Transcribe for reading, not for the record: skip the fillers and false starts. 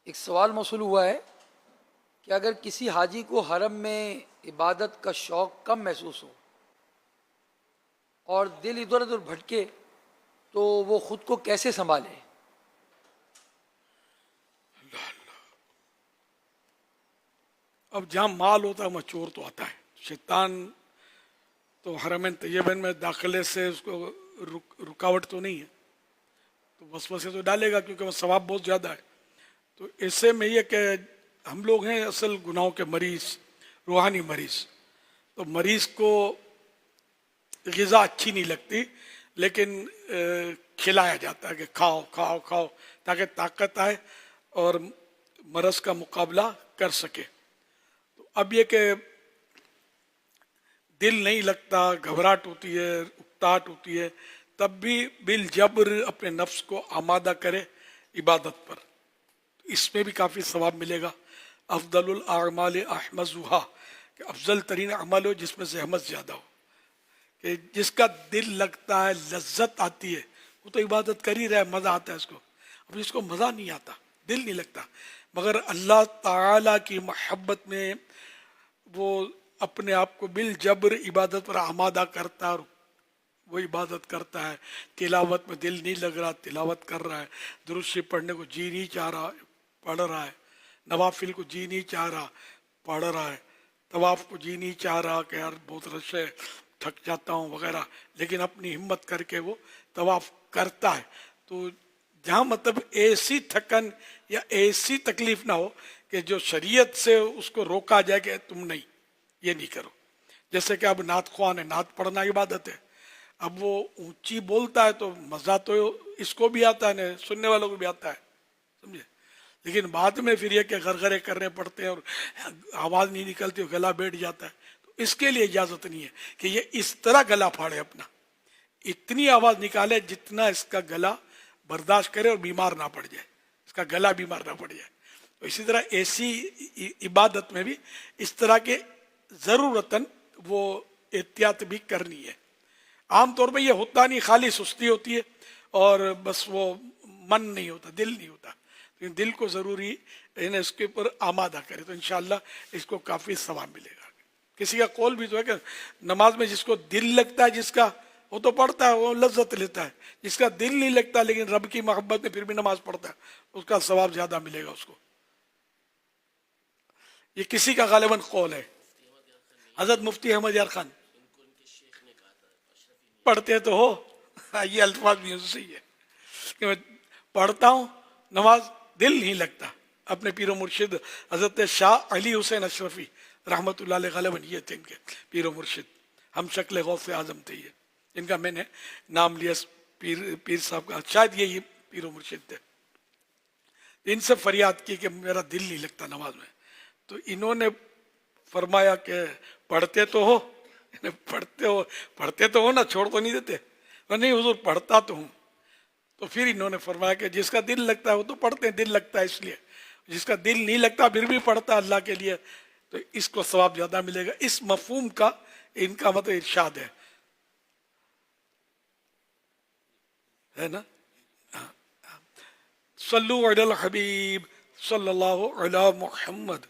ایک سوال موصول ہوا ہے کہ اگر کسی حاجی کو حرم میں عبادت کا شوق کم محسوس ہو اور دل ادھر ادھر بھٹکے تو وہ خود کو کیسے سنبھالے؟ اب جہاں مال ہوتا ہے وہاں چور تو آتا ہے. شیطان تو حرمین طیبین میں داخلے سے اس کو رکاوٹ تو نہیں ہے, تو وسوسے تو ڈالے گا کیونکہ وہ ثواب بہت زیادہ ہے. تو ایسے میں یہ کہ ہم لوگ ہیں اصل گناہوں کے مریض, روحانی مریض. تو مریض کو غذا اچھی نہیں لگتی, لیکن کھلایا جاتا ہے کہ کھاؤ کھاؤ کھاؤ تاکہ طاقت آئے اور مرض کا مقابلہ کر سکے. تو اب یہ کہ دل نہیں لگتا, گھبراہٹ ہوتی ہے, اکتاہٹ ہوتی ہے, تب بھی بالجبر اپنے نفس کو آمادہ کرے عبادت پر. اس میں بھی کافی ثواب ملے گا. افضل الاعمال احمدها, کہ افضل ترین عمل ہو جس میں سے احمد زیادہ ہو, کہ جس کا دل لگتا ہے, لذت آتی ہے, وہ تو عبادت کر ہی رہا ہے, مزہ آتا ہے اس کو. اب جس کو مزہ نہیں آتا, دل نہیں لگتا, مگر اللہ تعالی کی محبت میں وہ اپنے آپ کو بالجبر عبادت پر آمادہ کرتا ہے اور وہ عبادت کرتا ہے. تلاوت میں دل نہیں لگ رہا, تلاوت کر رہا ہے. درود شریف پڑھنے کو جی نہیں چاہ رہا, پڑھ رہا ہے. نوافل کو جی نہیں چاہ رہا, پڑھ رہا ہے. طواف کو جی نہیں چاہ رہا کہ یار بہت رش ہے, تھک جاتا ہوں وغیرہ, لیکن اپنی ہمت کر کے وہ طواف کرتا ہے. تو جہاں مطلب ایسی تھکن یا ایسی تکلیف نہ ہو کہ جو شریعت سے اس کو روکا جائے کہ تم نہیں, یہ نہیں کرو. جیسے کہ اب نعت خوان ہے, نعت پڑھنا عبادت ہے. اب وہ اونچی بولتا ہے تو مزہ تو اس کو بھی آتا ہے, سننے والوں کو بھی آتا ہے, سمجھے. لیکن بعد میں پھر یہ کہ غرغرے کرنے پڑتے ہیں اور آواز نہیں نکلتی, گلا بیٹھ جاتا ہے. تو اس کے لیے اجازت نہیں ہے کہ یہ اس طرح گلا پھاڑے اپنا, اتنی آواز نکالے جتنا اس کا گلا برداشت کرے اور بیمار نہ پڑ جائے, اس کا گلا بیمار نہ پڑ جائے. تو اسی طرح ایسی عبادت میں بھی اس طرح کے ضرورتاً وہ احتیاط بھی کرنی ہے. عام طور پہ یہ ہوتا نہیں, خالی سستی ہوتی ہے اور بس وہ من نہیں ہوتا, دل نہیں ہوتا. لیکن دل کو ضروری اس کے اوپر آمادہ کرے تو انشاءاللہ اس کو کافی ثواب ملے گا. کسی کا قول بھی تو ہے کہ نماز میں جس کو دل لگتا ہے, جس کا وہ تو پڑھتا ہے, وہ لذت لیتا ہے. جس کا دل نہیں لگتا لیکن رب کی محبت میں پھر بھی نماز پڑھتا ہے, اس کا ثواب زیادہ ملے گا اس کو. یہ کسی کا غالباً قول ہے. حضرت مفتی احمد یار خان پڑھتے تو ہو, یہ الفاظ بھی صحیح ہے کہ میں پڑھتا ہوں, نماز دل نہیں لگتا. اپنے پیر و مرشد حضرت شاہ علی حسین اشرفی رحمۃ اللہ علیہ غالباً یہ تھے ان کے پیر و مرشد, ہم شکل غوث اعظم تھے یہ, ان کا میں نے نام لیا پیر صاحب کا, شاید یہی پیر و مرشد تھے. ان سے فریاد کی کہ میرا دل نہیں لگتا نماز میں. تو انہوں نے فرمایا کہ پڑھتے تو ہو, پڑھتے تو ہو نا, چھوڑ تو نہیں دیتے. نہیں حضور پڑھتا تو ہوں. تو پھر انہوں نے فرمایا کہ جس کا دل لگتا ہے وہ تو پڑھتے ہیں, دل لگتا ہے اس لیے. جس کا دل نہیں لگتا پھر بھی پڑھتا اللہ کے لیے, تو اس کو ثواب زیادہ ملے گا. اس مفہوم کا ان کا مطلب ارشاد ہے نا. صلو علی الحبیب صلی اللہ علی محمد.